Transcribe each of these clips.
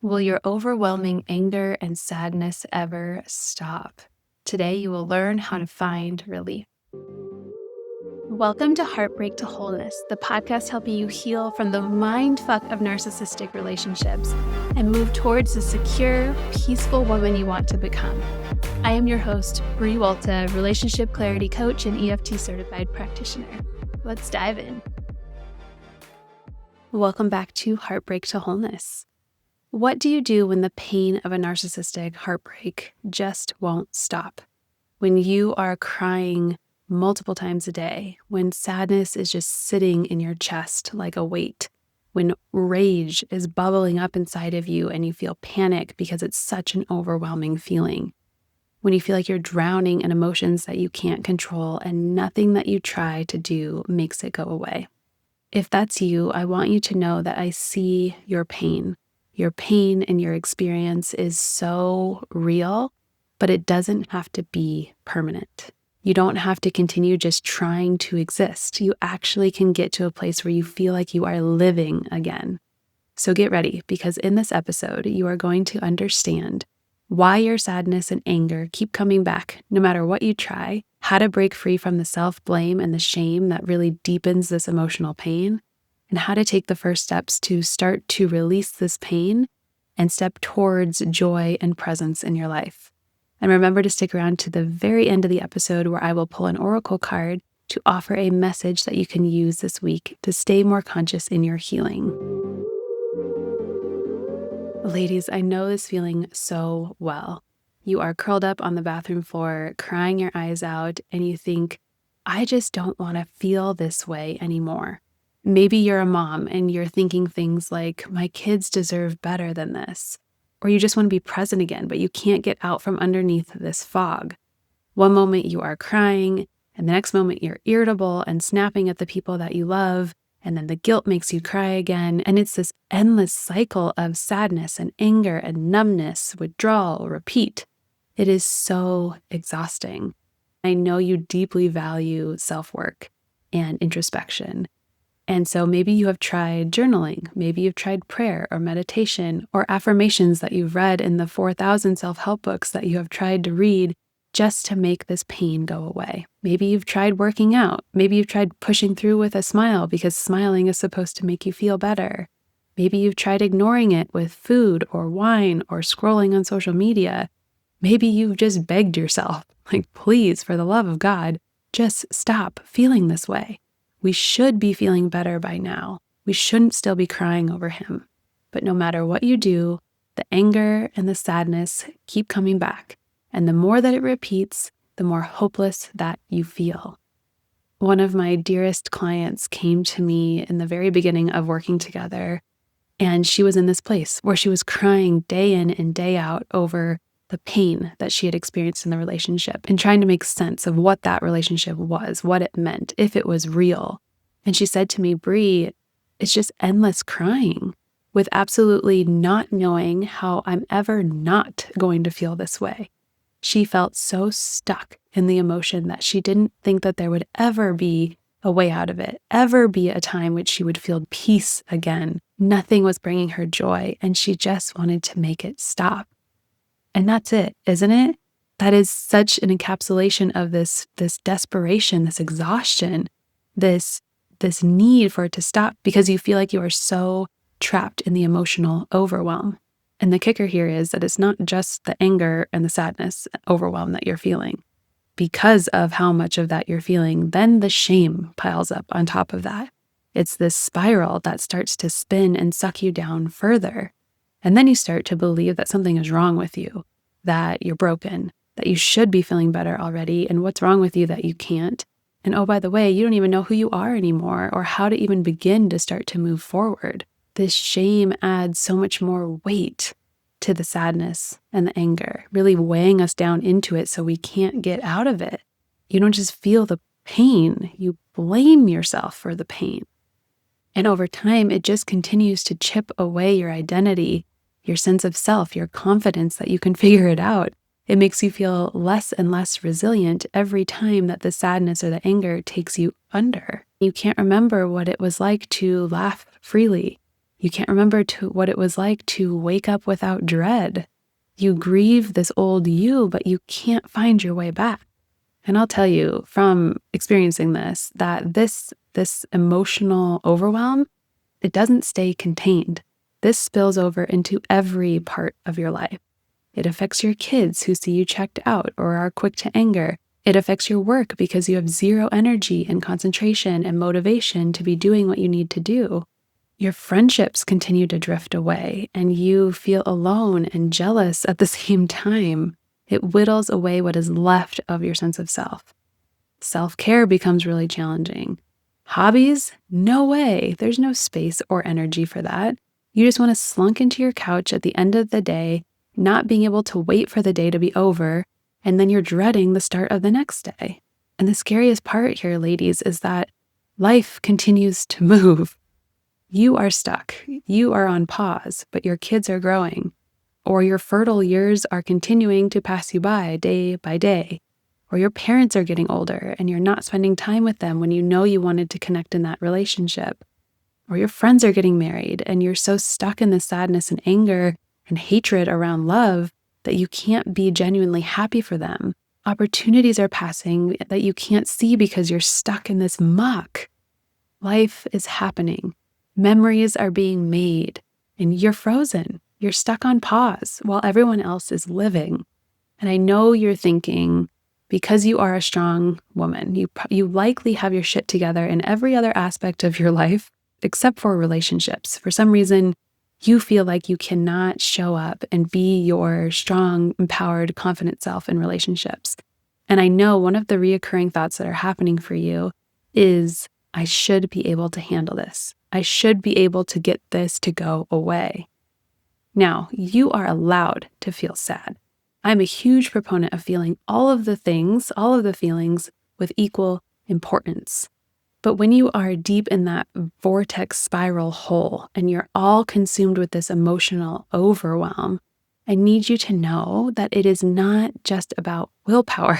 Will your overwhelming anger and sadness ever stop? Today, you will learn how to find relief. Welcome to Heartbreak to Wholeness, the podcast helping you heal from the mindfuck of narcissistic relationships and move towards the secure, peaceful woman you want to become. I am your host, Brie Walta, relationship clarity coach and EFT certified practitioner. Let's dive in. Welcome back to Heartbreak to Wholeness. What do you do when the pain of a narcissistic heartbreak just won't stop? When you are crying multiple times a day, when sadness is just sitting in your chest like a weight, when rage is bubbling up inside of you and you feel panic because it's such an overwhelming feeling, when you feel like you're drowning in emotions that you can't control and nothing that you try to do makes it go away. If that's you, I want you to know that I see your pain. Your pain and your experience is so real, but it doesn't have to be permanent. You don't have to continue just trying to exist. You actually can get to a place where you feel like you are living again. So get ready, because in this episode, you are going to understand why your sadness and anger keep coming back no matter what you try, how to break free from the self-blame and the shame that really deepens this emotional pain, and how to take the first steps to start to release this pain and step towards joy and presence in your life. And remember to stick around to the very end of the episode where I will pull an oracle card to offer a message that you can use this week to stay more conscious in your healing. Ladies, I know this feeling so well. You are curled up on the bathroom floor, crying your eyes out, and you think, I just don't want to feel this way anymore. Maybe you're a mom and you're thinking things like, my kids deserve better than this. Or you just want to be present again, but you can't get out from underneath this fog. One moment you are crying, and the next moment you're irritable and snapping at the people that you love, and then the guilt makes you cry again. And it's this endless cycle of sadness and anger and numbness, withdrawal, repeat. It is so exhausting. I know you deeply value self-work and introspection. And so maybe you have tried journaling, maybe you've tried prayer or meditation or affirmations that you've read in the 4,000 self-help books that you have tried to read just to make this pain go away. Maybe you've tried working out. Maybe you've tried pushing through with a smile because smiling is supposed to make you feel better. Maybe you've tried ignoring it with food or wine or scrolling on social media. Maybe you've just begged yourself, like, please, for the love of God, just stop feeling this way. We should be feeling better by now. We shouldn't still be crying over him. But no matter what you do, the anger and the sadness keep coming back. And the more that it repeats, the more hopeless that you feel. One of my dearest clients came to me in the very beginning of working together, and she was in this place where she was crying day in and day out over the pain that she had experienced in the relationship and trying to make sense of what that relationship was, what it meant, if it was real. And she said to me, Brie, it's just endless crying with absolutely not knowing how I'm ever not going to feel this way. She felt so stuck in the emotion that she didn't think that there would ever be a way out of it, ever be a time which she would feel peace again. Nothing was bringing her joy, and she just wanted to make it stop. And that's it, isn't it? That is such an encapsulation of this desperation, this exhaustion, this need for it to stop because you feel like you are so trapped in the emotional overwhelm. And the kicker here is that it's not just the anger and the sadness, overwhelm that you're feeling. Because of how much of that you're feeling, then the shame piles up on top of that. It's this spiral that starts to spin and suck you down further. And then you start to believe that something is wrong with you, that you're broken, that you should be feeling better already, and what's wrong with you that you can't. And oh, by the way, you don't even know who you are anymore or how to even begin to start to move forward. This shame adds so much more weight to the sadness and the anger, really weighing us down into it so we can't get out of it. You don't just feel the pain, you blame yourself for the pain. And over time, it just continues to chip away your identity, your sense of self, your confidence that you can figure it out. It makes you feel less and less resilient every time that the sadness or the anger takes you under. You can't remember what it was like to laugh freely. You can't remember what it was like to wake up without dread. You grieve this old you, but you can't find your way back. And I'll tell you from experiencing this, that this emotional overwhelm, it doesn't stay contained. This spills over into every part of your life. It affects your kids who see you checked out or are quick to anger. It affects your work because you have zero energy and concentration and motivation to be doing what you need to do. Your friendships continue to drift away and you feel alone and jealous at the same time. It whittles away what is left of your sense of self. Self-care becomes really challenging. Hobbies? No way. There's no space or energy for that. You just want to slunk into your couch at the end of the day, not being able to wait for the day to be over, and then you're dreading the start of the next day. And the scariest part here, ladies, is that life continues to move. You are stuck. You are on pause, but your kids are growing. Or your fertile years are continuing to pass you by day. Or your parents are getting older and you're not spending time with them when you know you wanted to connect in that relationship. Or your friends are getting married and you're so stuck in the sadness and anger and hatred around love that you can't be genuinely happy for them. Opportunities are passing that you can't see because you're stuck in this muck. Life is happening. Memories are being made and you're frozen. You're stuck on pause while everyone else is living. And I know you're thinking, because you are a strong woman, you likely have your shit together in every other aspect of your life, except for relationships. For some reason, you feel like you cannot show up and be your strong, empowered, confident self in relationships. And I know one of the reoccurring thoughts that are happening for you is, I should be able to handle this. I should be able to get this to go away. Now, you are allowed to feel sad. I'm a huge proponent of feeling all of the feelings with equal importance. But when you are deep in that vortex spiral hole and you're all consumed with this emotional overwhelm, I need you to know that it is not just about willpower.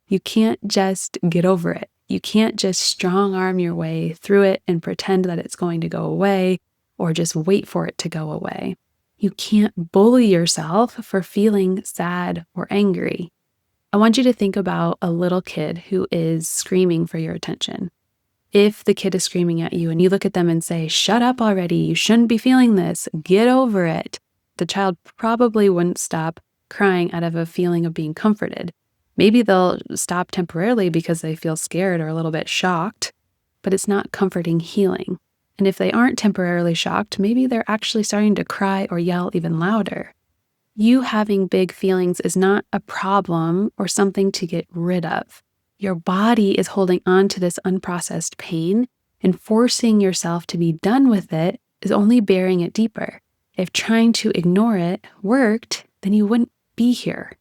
You can't just get over it. You can't just strong arm your way through it and pretend that it's going to go away or just wait for it to go away. You can't bully yourself for feeling sad or angry. I want you to think about a little kid who is screaming for your attention. If the kid is screaming at you and you look at them and say, "Shut up already, you shouldn't be feeling this, get over it," the child probably wouldn't stop crying out of a feeling of being comforted. Maybe they'll stop temporarily because they feel scared or a little bit shocked, but it's not comforting healing. And if they aren't temporarily shocked, maybe they're actually starting to cry or yell even louder. You having big feelings is not a problem or something to get rid of. Your body is holding on to this unprocessed pain, and forcing yourself to be done with it is only burying it deeper. If trying to ignore it worked, then you wouldn't be here.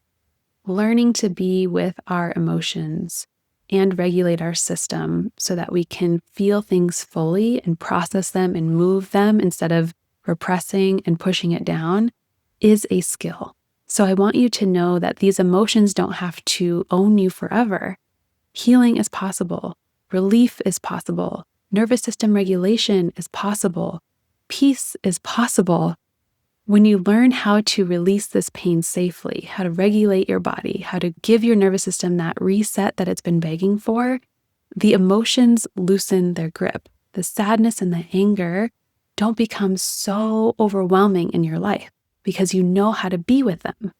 Learning to be with our emotions and regulate our system so that we can feel things fully and process them and move them instead of repressing and pushing it down is a skill. So I want you to know that these emotions don't have to own you forever. Healing is possible. Relief is possible. Nervous system regulation is possible. Peace is possible. When you learn how to release this pain safely, how to regulate your body, how to give your nervous system that reset that it's been begging for, the emotions loosen their grip. The sadness and the anger don't become so overwhelming in your life because you know how to be with them.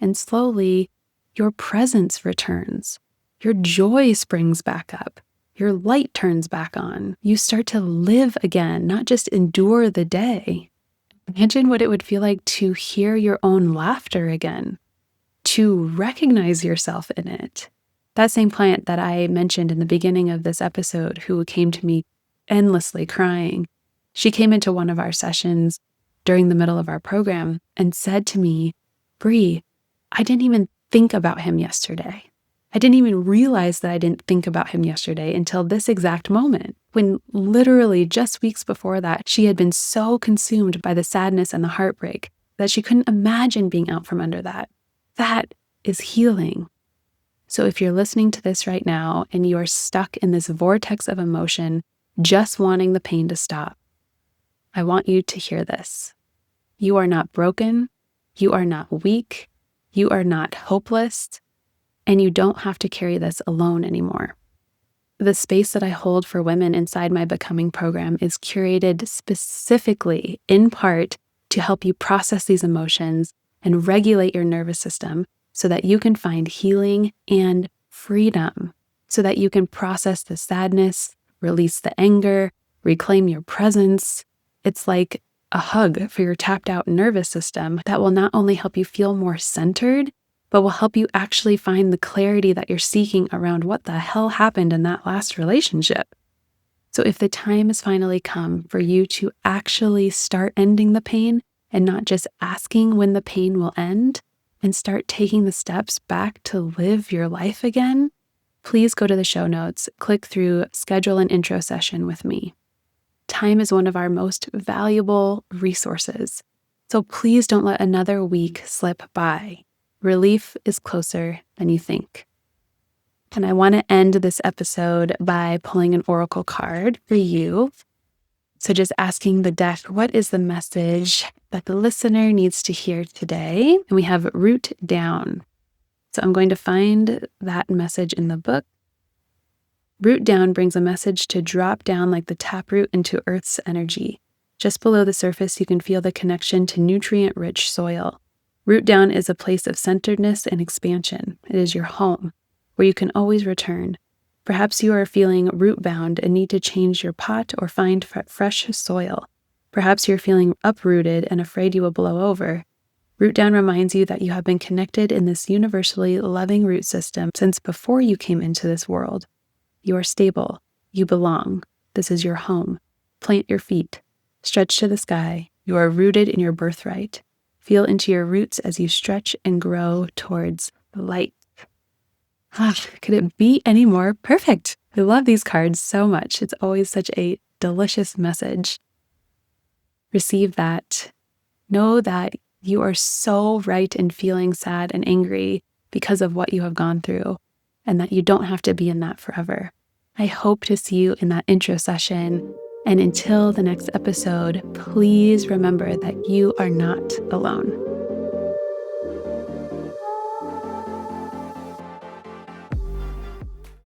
And slowly, your presence returns. Your joy springs back up. Your light turns back on. You start to live again, not just endure the day. Imagine what it would feel like to hear your own laughter again, to recognize yourself in it. That same client that I mentioned in the beginning of this episode who came to me endlessly crying, she came into one of our sessions during the middle of our program and said to me, "Bree, I didn't even think about him yesterday. I didn't even realize that I didn't think about him yesterday until this exact moment," when literally just weeks before that, she had been so consumed by the sadness and the heartbreak that she couldn't imagine being out from under that. That is healing. So if you're listening to this right now and you are stuck in this vortex of emotion, just wanting the pain to stop, I want you to hear this. You are not broken. You are not weak. You are not hopeless. And you don't have to carry this alone anymore. The space that I hold for women inside my Becoming program is curated specifically, in part, to help you process these emotions and regulate your nervous system so that you can find healing and freedom, so that you can process the sadness, release the anger, reclaim your presence. It's like a hug for your tapped out nervous system that will not only help you feel more centered, but will help you actually find the clarity that you're seeking around what the hell happened in that last relationship. So if the time has finally come for you to actually start ending the pain and not just asking when the pain will end, and start taking the steps back to live your life again, please go to the show notes, click through schedule an intro session with me. Time is one of our most valuable resources. So please don't let another week slip by. Relief is closer than you think. And I want to end this episode by pulling an oracle card for you. So just asking the deck, what is the message that the listener needs to hear today? And we have root down. So I'm going to find that message in the book. Root down brings a message to drop down like the taproot into Earth's energy. Just below the surface, you can feel the connection to nutrient-rich soil. Root down is a place of centeredness and expansion. It is your home, where you can always return. Perhaps you are feeling root-bound and need to change your pot or find fresh soil. Perhaps you're feeling uprooted and afraid you will blow over. Root down reminds you that you have been connected in this universally loving root system since before you came into this world. You are stable. You belong. This is your home. Plant your feet. Stretch to the sky. You are rooted in your birthright. Feel into your roots as you stretch and grow towards the light. Could it be any more perfect? I love these cards so much. It's always such a delicious message. Receive that. Know that you are so right in feeling sad and angry because of what you have gone through, and that you don't have to be in that forever. I hope to see you in that intro session. And until the next episode, please remember that you are not alone.